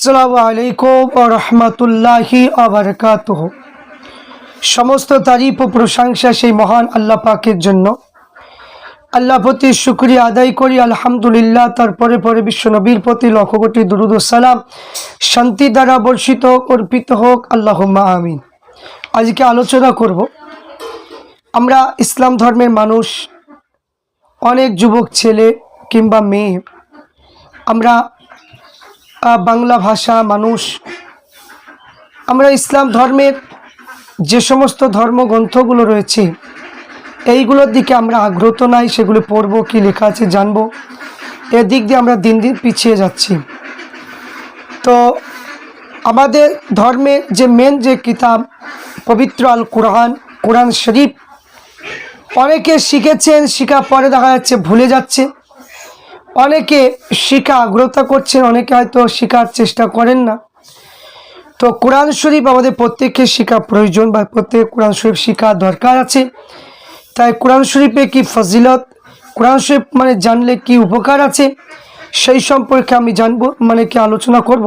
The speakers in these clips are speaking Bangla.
আসসালামু আলাইকুম ওয়া রাহমাতুল্লাহি ওয়া বারাকাতুহু। সমস্ত তারিফ ও প্রশংসা সেই মহান আল্লাহ পাকের জন্য। আল্লাহ প্রতি শুকরিয়া আদায় করি আলহামদুলিল্লাহ। তারপরে পরে বিশ্ব নবীর প্রতি লক্ষ কোটি দুরূদ ও সালাম শান্তি দ্বারা বর্ষিত অর্পিত হোক, আল্লাহুম্মা আমিন। আজকে আলোচনা করব, আমরা ইসলাম ধর্মের মানুষ, অনেক যুবক ছেলে কিংবা মেয়ে, আমরা বাংলা ভাষা মানুষ, আমরা ইসলাম ধর্মের যে সমস্ত ধর্মগ্রন্থগুলো রয়েছে এইগুলোর দিকে আমরা আগ্রহ নাই, সেগুলো পড়বো, কি লেখা আছে জানবো, এদিক দিয়ে আমরা দিন দিন পিছিয়ে যাচ্ছি। তো আমাদের ধর্মের যে মেন যে কিতাব পবিত্র আল কোরআন, কোরআন শরীফ, অনেকে শিখেছেন, শিখার পরে দেখা যাচ্ছে ভুলে যাচ্ছে, অনেকে শিখা আগ্রহতা করছেন, অনেকে হয়তো শেখার চেষ্টা করেন না। তো কোরআন শরীফ আমাদের প্রত্যেকের শেখা প্রয়োজন, বা প্রত্যেক কোরআন শরীফ শেখা দরকার আছে। তাই কোরআন শরীফে কি ফজিলত, কোরআন শরীফ মানে জানলে কি উপকার আছে, সেই সম্পর্কে আমি জানবো, মানে কি আলোচনা করব।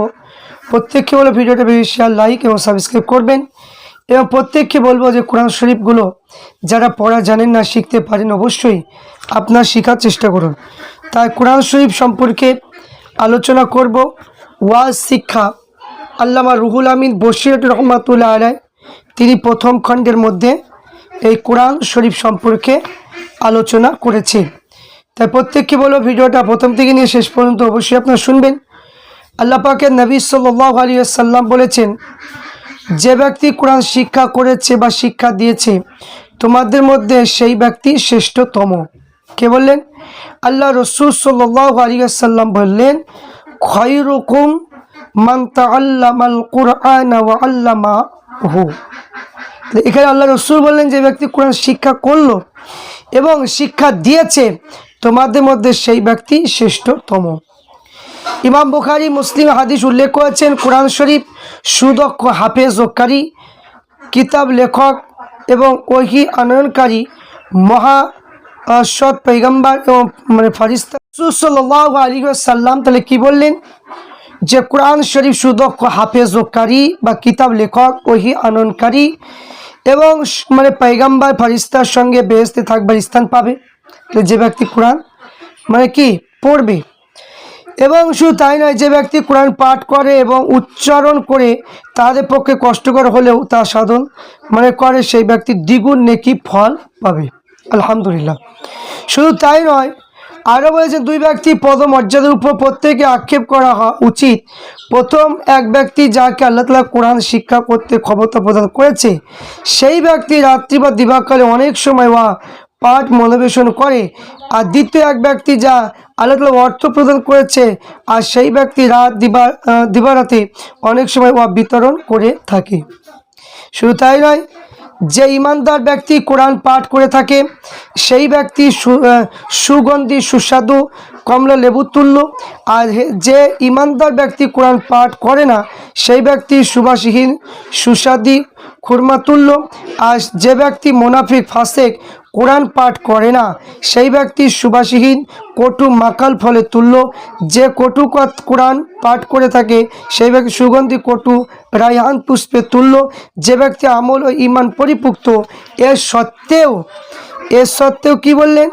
প্রত্যেককে বলে ভিডিওটা বেশি শেয়ার, লাইক এবং সাবস্ক্রাইব করবেন, এবং প্রত্যেককে বলবো যে কোরআন শরীফগুলো যারা পড়া জানেন না, শিখতে পারেন, অবশ্যই আপনার শেখার চেষ্টা করুন। তাই কোরআন শরীফ সম্পর্কে আলোচনা করব। ওয়াজ শিক্ষা আল্লামা রুহুল আমিন বশির রহমাতুল্লাহ আলাইহি তিনি প্রথম খণ্ডের মধ্যে এই কোরআন শরীফ সম্পর্কে আলোচনা করেছে। তাই প্রত্যেককে বলবো ভিডিওটা প্রথম থেকে নিয়ে শেষ পর্যন্ত অবশ্যই আপনারা শুনবেন। আল্লাহ পাকের নবী সাল্লাল্লাহু আলাইহি ওয়াসাল্লাম বলেছেন, যে ব্যক্তি কোরআন শিক্ষা করেছে বা শিক্ষা দিয়েছে তোমাদের মধ্যে সেই ব্যক্তি শ্রেষ্ঠতম। কে বললেন? আল্লাহ রসুল সাল্লাল্লাহু আলাইহি ওয়াসাল্লাম বললেন, খায়রুকুম মান তাআল্লামাল কুরআনা ওয়া আল্লামাহু। এখানে আল্লাহ রসুল বললেন, যে ব্যক্তি কোরআন শিক্ষা করলো এবং শিক্ষা দিয়েছে তোমাদের মধ্যে সেই ব্যক্তি শ্রেষ্ঠতম। ইমাম বুখারী মুসলিম হাদিস উল্লেখ করেছেন, কোরআন শরীফ সুদক্ষ হাফেজ ও কারি, কিতাব লেখক এবং ওহী আনয়নকারী মহা সৎ পয়গম্বর এবং মানে ফারিস্তা রাসূল সাল্লাল্লাহু আলাইহি ওয়াসাল্লাম তাহলে কি বললেন, যে কোরআন শরীফ সুদক্ষ হাফেজ ও কারি বা কিতাব লেখক, ওহী আনয়নকারী এবং মানে পয়গম্বর ফারিস্তার সঙ্গে বেহেশতে থাকবার স্থান পাবে। যে ব্যক্তি কোরআন মানে কি পড়বে, এবং শুধু তাই নয়, যে ব্যক্তি কোরআন পাঠ করে এবং উচ্চারণ করে তাদের পক্ষে কষ্টকর হলেও তা সাধন মানে করে, সেই ব্যক্তি দ্বিগুণ নেকি ফল পাবে। আলহামদুলিল্লাহ। শুধু তাই নয়, আরও বলেছেন, দুই ব্যক্তি পদমর্যাদার উপর প্রত্যেকে আক্ষেপ করা উচিত। প্রথম এক ব্যক্তি যাকে আল্লাহ তাআলা কোরআন শিক্ষা করতে ক্ষমতা প্রদান করেছে, সেই ব্যক্তি রাত্রি বা দিবাকালে অনেক সময় পাঠ মনোবেশন করে। আর দ্বিতীয় এক ব্যক্তি যা আল্লাহ তাআলা অর্থ প্রদান করেছে, আর সেই ব্যক্তি রাত দিবারাতে অনেক সময় বিতরণ করে থাকে। শুধু তাই নয়, যে ইমানদার ব্যক্তি কোরআন পাঠ করে থাকে সেই ব্যক্তি সুগন্ধি সুস্বাদু কমলা লেবু তুল্য, আর যে ইমানদার ব্যক্তি কোরআন পাঠ করে না সেই ব্যক্তি সুবাসহীন সুস্বাদী খুরমা তুল্য, আর যে ব্যক্তি মুনাফিক ফাসেক কোরআন পাঠ করে না সেই ব্যক্তি সুবাসহীন কটু মাকাল ফলে তুল্য। যে কটু কোরআন পাঠ করে থাকে সেই ব্যক্তি সুগন্ধি কটু রায়হান পুষ্পে তুল্য। যে ব্যক্তি আমল ও ঈমান পরিপুক্ত, এর সত্ত্বেও কি বললেন,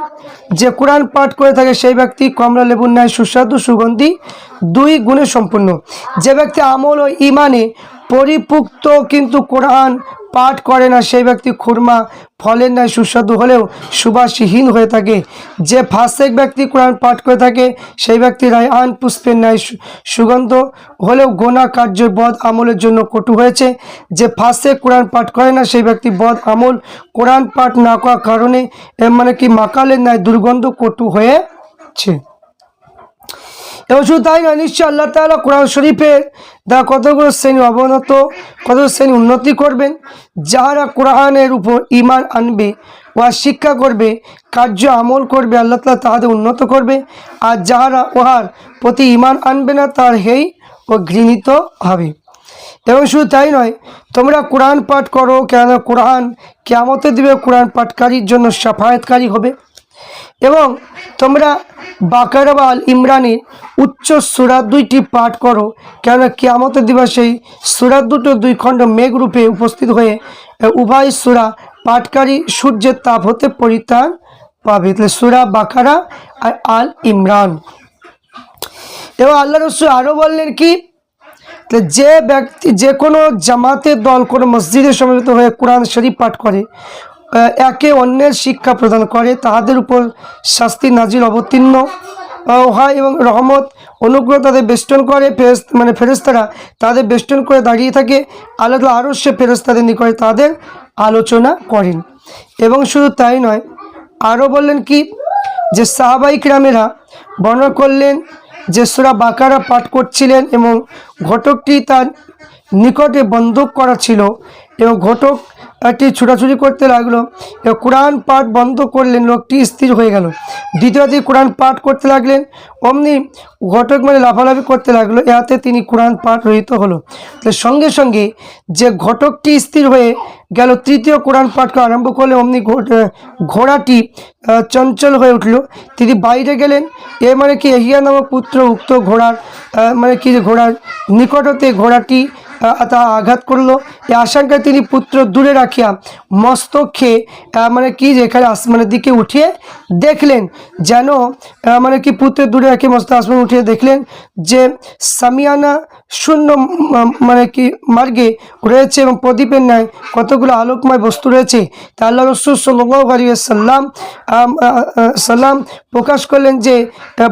যে কোরআন পাঠ করে থাকে সেই ব্যক্তি কমলা লেবুর ন্যায় সুস্বাদু সুগন্ধি দুই গুণে সম্পূর্ণ। যে ব্যক্তি আমল ও ঈমানে পরিপুক্ত কিন্তু কোরআন পাঠ করে না সেই ব্যক্তি খুরমা ফলের ন্যায় সুস্বাদু হলেও সুবাসহীন হয়ে থাকে। যে ফাসেক ব্যক্তি কোরআন পাঠ করে থাকে সেই ব্যক্তি রায়হান পুষ্পের ন্যায় সুগন্ধ হলেও গোনা কার্য বদ আমলের জন্য কটু হয়েছে। যে ফাসেক কোরআন পাঠ করে না সেই ব্যক্তি বদ আমল কোরআন পাঠ না করার কারণে মানে কি মাকালের ন্যায় দুর্গন্ধ কটু হয়েছে। এবং শুধু তাই নয়, নিশ্চয় আল্লাহ তাআলা কোরআন শরীফের দ্বারা কতগুলো শ্রেণী অবনত, কতগুলো শ্রেণী উন্নতি করবেন। যাহারা কোরআনের উপর ঈমান আনবে বা শিক্ষা করবে, কার্য আমল করবে, আল্লাহ তাআলা তাহাদের উন্নত করবে। আর যাহারা উহার প্রতি ঈমান আনবে না তার হেয় ও ঘৃণিত হবে। এবং শুধু তাই নয়, তোমরা কোরআন পাঠ করো, কেন কোরআন কিয়ামতের দিনে কোরআন পাঠকারীর জন্য শাফায়াতকারী হবে। এবং তোমরা বাকারা বা আল ইমরানের উচ্চ সূরা দুইটি পাঠ করো, কেননা কিয়ামতের দিবসে সূরা দুটো দুই খণ্ড মেঘরূপে উপস্থিত হয়ে উভয় সূরা পাঠকারী সূর্যের তাপ হতে পরিত্রাণ পাবে। তাহলে সূরা বাকারা আর আল ইমরান। এবং আল্লাহ রাসূল আরও বললেন কি, যে ব্যক্তি যে কোনো জামাতের দল কোনো মসজিদে সমবেত হয়ে কোরআন শরীফ পাঠ করে, একে অন্যের শিক্ষা প্রদান করে, তাহাদের উপর শাস্তি নাজিল অবতীর্ণ হয় এবং রহমত অনুগ্রহ তাদের বেষ্টন করে। ফেরেশতারা তাদের বেষ্টন করে দাঁড়িয়ে থাকে। আল্লাহ তাআলা আরশে ফেরেশতাদের নিকটে তাদের আলোচনা করেন। এবং শুধু তাই নয়, আরও বললেন কি, যে সাহাবায়ে কেরামেরা বর্ণনা করলেন যে সূরা বাকারা পাঠ করছিলেন এবং ঘটকটি তার নিকটে বন্ধক করা ছিল এবং ঘটক একটি ছুটাছুটি করতে লাগলো এবং কোরআন পাঠ বন্ধ করলেন, লোকটি স্থির হয়ে গেল। দ্বিতীয়টি কোরআন পাঠ করতে লাগলেন, অমনি ঘটক লাফালাফি করতে লাগলো, ইহাতে তিনি কোরআন পাঠ রহিত হলো। তাহলে সঙ্গে সঙ্গে যে ঘটকটি স্থির হয়ে গেল, তৃতীয় কোরআন পাঠ করা আরম্ভ করলে অমনি ঘোড়াটি চঞ্চল হয়ে উঠল। তিনি বাইরে গেলেন। কি এহিয়া নামক পুত্র উক্ত ঘোড়ার ঘোড়ার নিকট হতে ঘোড়াটি তা আঘাত করলো। এই আশঙ্কায় তিনি পুত্র দূরে রাখিয়া মস্তকে যেখানে আসমানের দিকে উঠিয়ে দেখলেন, যেন পুত্র দূরে রাখি মস্ত আসমান উঠিয়ে দেখলেন যে সামিয়ানা শূন্য মার্গে রয়েছে এবং প্রদীপের ন্যায় কতগুলো আলোকময় বস্তু রয়েছে। তা আল্লাহ রাসূল সাল্লাল্লাহু আলাইহি সাল্লাম প্রকাশ করলেন যে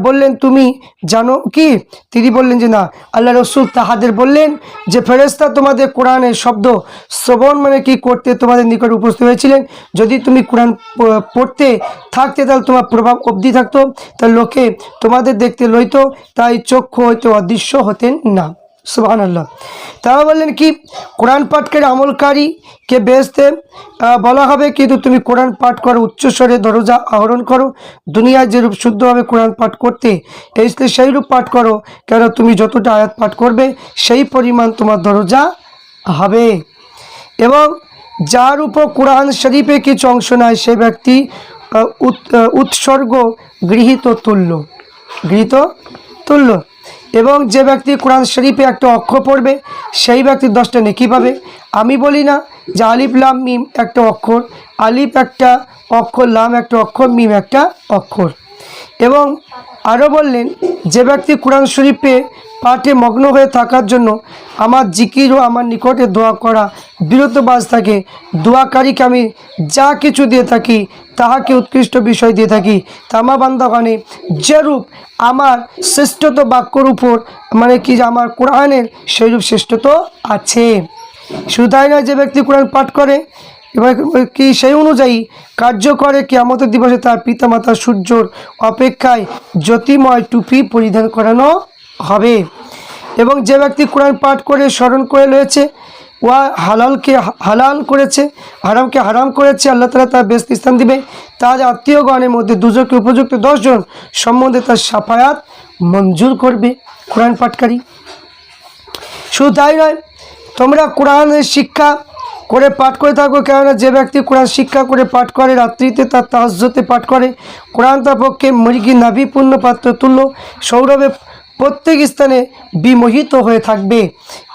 বললেন, তুমি জানো কি? তিনি বললেন যে না। আল্লাহ রাসূল তাহাদের বললেন যে ফেরেশতা তোমাদের কোরআনের শব্দ শ্রবণ করতে তোমাদের নিকট উপস্থিত হয়েছিলেন। যদি তুমি কোরআন পড়তে থাকতে তাহলে তোমার প্রভাব অবধি থাকতো, তার লোকে তোমাদের দেখতে লইত, তাই চক্ষু হইতে অদৃশ্য হতেন না। সুবহানাল্লাহ। তারা বললেন কি, কোরআন পাঠকারী আমলকারীকে বেহেশতে বলা হবে, কিন্তু তুমি কোরআন পাঠ করো, উচ্চস্বরে দরজা আহরণ করো। দুনিয়ায় যেরূপ শুদ্ধভাবে কোরআন পাঠ করতে এসলে সেই রূপ পাঠ করো, কেন তুমি যতটা আয়াত পাঠ করবে সেই পরিমাণ তোমার দরজা হবে। এবং যার উপর কোরআন শরীফে কিছু অংশ নাই, সে ব্যক্তি উৎসর্গ গৃহীত তুল্য। এবং যে ব্যক্তি কোরআন শরীফে একটা অক্ষর পড়বে সেই ব্যক্তি 10টা নেকি পাবে। আমি বলি না যে আলিফ লাম মিম একটা অক্ষর, আলিফ একটা অক্ষর, লাম একটা অক্ষর, মিম একটা অক্ষর। এবং আরও বললেন, যে ব্যক্তি কোরআন শরীফে পাঠে মগ্ন হয়ে থাকার জন্য আমার জিকির ও আমার নিকটে দোয়া করা বিরতবাজ থাকে, দোয়াকারীকে আমি যা কিছু দিয়ে থাকি তাহাকে উৎকৃষ্ট বিষয় দিয়ে থাকি। তামা বান্দাগণে যেরূপ আমার শ্রেষ্ঠত বাক্যর উপর আমার কোরআনের সেইরূপ শ্রেষ্ঠত আছে। শুধু তাই নয়, যে ব্যক্তি কোরআন পাঠ করে এবার সেই অনুযায়ী কার্য করে, কিয়ামতের দিবসে তার পিতামাতা সূর্যর অপেক্ষায় জ্যোতিময় টুপি পরিধান করানো হবে। এবং যে ব্যক্তি কোরআন পাঠ করে স্মরণ করে রয়েছে, ওয়া হালালকে হালাল করেছে, হারামকে হারাম করেছে, আল্লাহ তাআলা তার বেহেশত স্থান দিবে। তার আত্মীয়গণের মধ্যে দুজনকে উপযুক্ত 10 জন সম্বন্ধে তার শাফায়াত মঞ্জুর করবে কোরআন পাঠকারী। শুধু তাই নয়, তোমরা কোরআনের শিক্ষা করে পাঠ করে থাকো, কেননা যে ব্যক্তি কোরআন শিক্ষা করে পাঠ করে, রাত্রিতে তার তাহাজ্জুদে পাঠ করে, কোরআন তার পক্ষে মৃগী নাভিপূর্ণ পাত্র তুল্য, সৌরভে প্রত্যেক স্থানে বিমোহিত হয়ে থাকবে।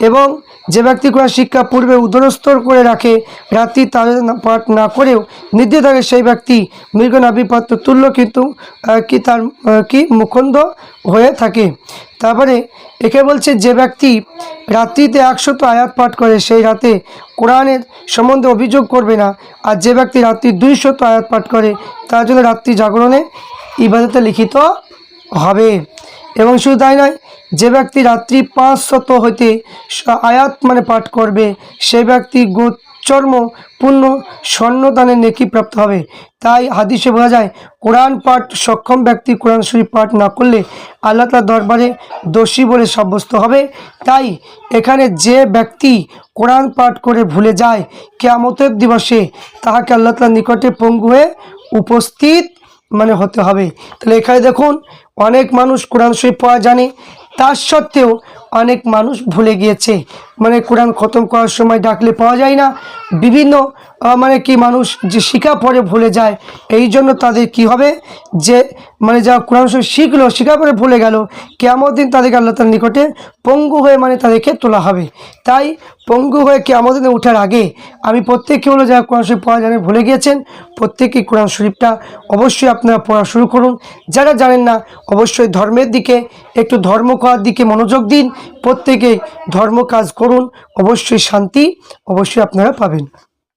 এবং যে ব্যক্তি কোরআন শিক্ষা পূর্বে উদরস্তর করে রাখে, রাত্রি তার পাঠ না করেও নিদ্রে থাকে, সেই ব্যক্তি মৃগ নাভিপাত্র তুল্য, কিন্তু তার মুখন্দ হয়ে থাকে। তারপরে একে বলছে, যে ব্যক্তি রাত্রিতে 100 আয়াত পাঠ করে সেই রাতে কোরআনের সম্বন্ধে অভিযোগ করবে না। আর যে ব্যক্তি রাত্রি 200 আয়াত পাঠ করে তার জন্য রাত্রি জাগরণে ইবাদতে লিখিত হবে। এবং শুধু তাই নয়, যে ব্যক্তি রাত্রি 500 হইতে আয়াত পাঠ করবে সেই ব্যক্তি গোচর্ম পূর্ণ স্বর্ণদানের নেকি প্রাপ্ত হবে। তাই হাদিসে বোঝা যায়, কোরআন পাঠ সক্ষম ব্যক্তি কোরআন শরীফ পাঠ না করলে আল্লাহ তাআলার দরবারে দোষী বলে সাব্যস্ত হবে। তাই এখানে যে ব্যক্তি কোরআন পাঠ করে ভুলে যায়, কিয়ামতের দিবসে তাহাকে আল্লাহ তাআলার নিকটে পঙ্গু হয়ে উপস্থিত হতে হবে। তাহলে এখানে দেখুন, অনেক মানুষ কোরআন শরীফ পড়া জানে, তার সত্ত্বেও অনেক মানুষ ভুলে গিয়েছে। কোরআন খতম করার সময় ডাকলে পাওয়া যায় না, বিভিন্ন মানে কি মানুষ যে শিখা পরে ভুলে যায়, এই জন্য তাদের কি হবে যে মানে যা কোরআন শরীফ শিখলো শিখা পরে ভুলে গেল, কিয়ামত দিন তাদেরকে আল্লাহ তাআলার নিকটে পঙ্গু হয়ে মানে তাদেরকে তোলা হবে। তাই পঙ্গু হয়ে কিয়ামত দিনে ওঠার আগে আমি প্রত্যেককে হলো যারা কোরআন শরীফ পড়া জানেন ভুলে গিয়েছেন, প্রত্যেকেই কোরআন শরীফটা অবশ্যই আপনারা পড়া শুরু করুন। যারা জানেন না অবশ্যই ধর্মের দিকে একটু ধর্ম করার দিকে মনোযোগ দিন, প্রত্যেকেই ধর্ম কাজ করুন, অবশ্যই শান্তি অবশ্যই আপনারা পাবেন।